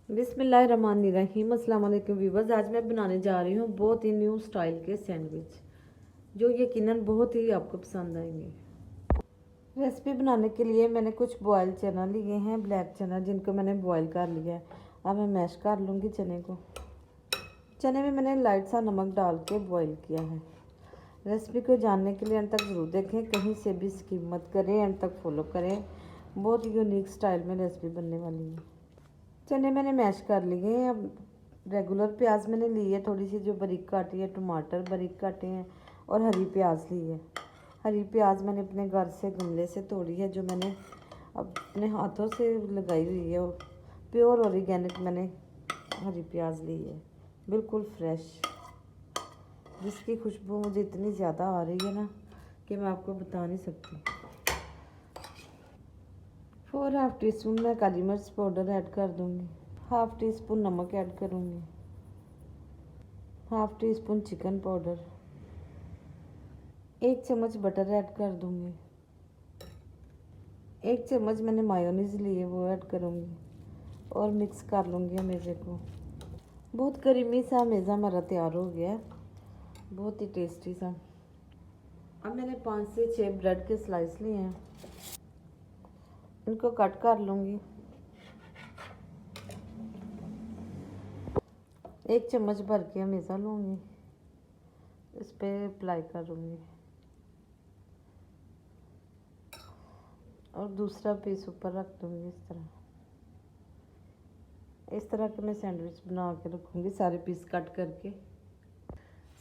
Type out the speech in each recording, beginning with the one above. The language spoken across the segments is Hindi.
बिस्मिल्लाहिर्रहमानिर्रहीम। अस्सलाम वालेकुम व्यूवर्स। आज मैं बनाने जा रही हूँ बहुत ही न्यू स्टाइल के सैंडविच, जो यकीनन बहुत ही आपको पसंद आएंगे। रेसिपी बनाने के लिए मैंने कुछ बॉयल चना लिए हैं, ब्लैक चना, जिनको मैंने बॉयल कर लिया है। अब मैं मैश कर लूँगी चने को। चने में मैंने लाइट सा नमक डाल के बॉयल किया है। रेसिपी को जानने के लिए एंड तक ज़रूर देखें, कहीं से भी स्किप मत करें, एंड तक फॉलो करें। बहुत यूनिक स्टाइल में रेसिपी बनने वाली है। चने मैंने मैश कर लिए हैं। अब रेगुलर प्याज मैंने ली है थोड़ी सी, जो बारीक काटी है, टमाटर बारीक काटे हैं, और हरी प्याज ली है। हरी प्याज मैंने अपने घर से गमले से तोड़ी है, जो मैंने अपने हाथों से लगाई हुई है। प्योर ऑर्गेनिक मैंने हरी प्याज ली है, बिल्कुल फ्रेश, जिसकी खुशबू मुझे इतनी ज़्यादा आ रही है ना कि मैं आपको बता नहीं सकती। 4 हाफ टी स्पून मैं काली मिर्च पाउडर ऐड कर दूँगी। हाफ टी स्पून नमक ऐड करूँगी। Half tea spoon chicken powder. 1 चम्मच बटर ऐड कर दूँगी। 1 चम्मच मैंने मायोनीज़ ली है, वो ऐड करूँगी और मिक्स कर लूँगी अमेज़े को। बहुत क्रीमी सा अमेज़ा हमारा तैयार हो गया है, बहुत ही टेस्टी सा। अब मैंने 5 से 6 ब्रेड के स्लाइस लिए हैं, इनको कट कर लूँगी। 1 चम्मच भर के अमेज़ा लूँगी, इस पर अप्लाई करूँगी और दूसरा पीस ऊपर रख दूँगी। इस तरह के मैं सैंडविच बना के रखूँगी, सारे पीस कट करके।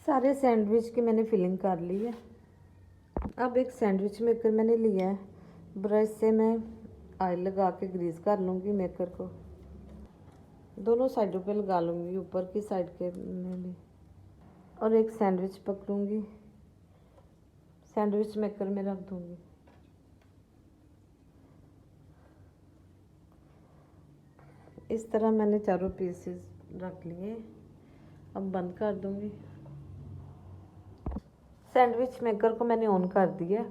सारे सैंडविच की मैंने फिलिंग कर ली है। अब एक सैंडविच मेकर मैंने लिया है, ब्रश से मैं ऑयल लगा के ग्रीस कर लूँगी मेकर को। दोनों साइडों पे लगा लूँगी, ऊपर की साइड के में भी, और एक सैंडविच पकड़ूँगी, सैंडविच मेकर में रख दूँगी। इस तरह मैंने चारों पीसेस रख लिए। अब बंद कर दूँगी। सैंडविच मेकर को मैंने ऑन कर दिया।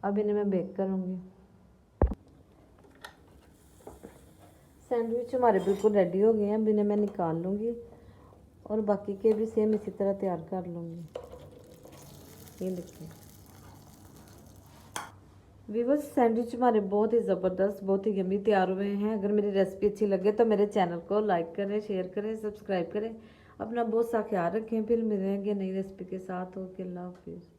अब इन्हें मैं बेक करूँगी। सैंडविच हमारे बिल्कुल रेडी हो गए हैं। अब इन्हें मैं निकाल लूँगी और बाकी के भी सेम इसी तरह तैयार कर लूँगी। ये देखिए व्यूअर्स, सैंडविच हमारे बहुत ही ज़बरदस्त, बहुत ही यम्मी तैयार हुए हैं। अगर मेरी रेसिपी अच्छी लगे तो मेरे चैनल को लाइक करें, शेयर करें, सब्सक्राइब करें। अपना बहुत सा ख्याल रखें। फिर मिलेंगे नई रेसिपी के साथ। ओके, अल्लाह हाफिज़।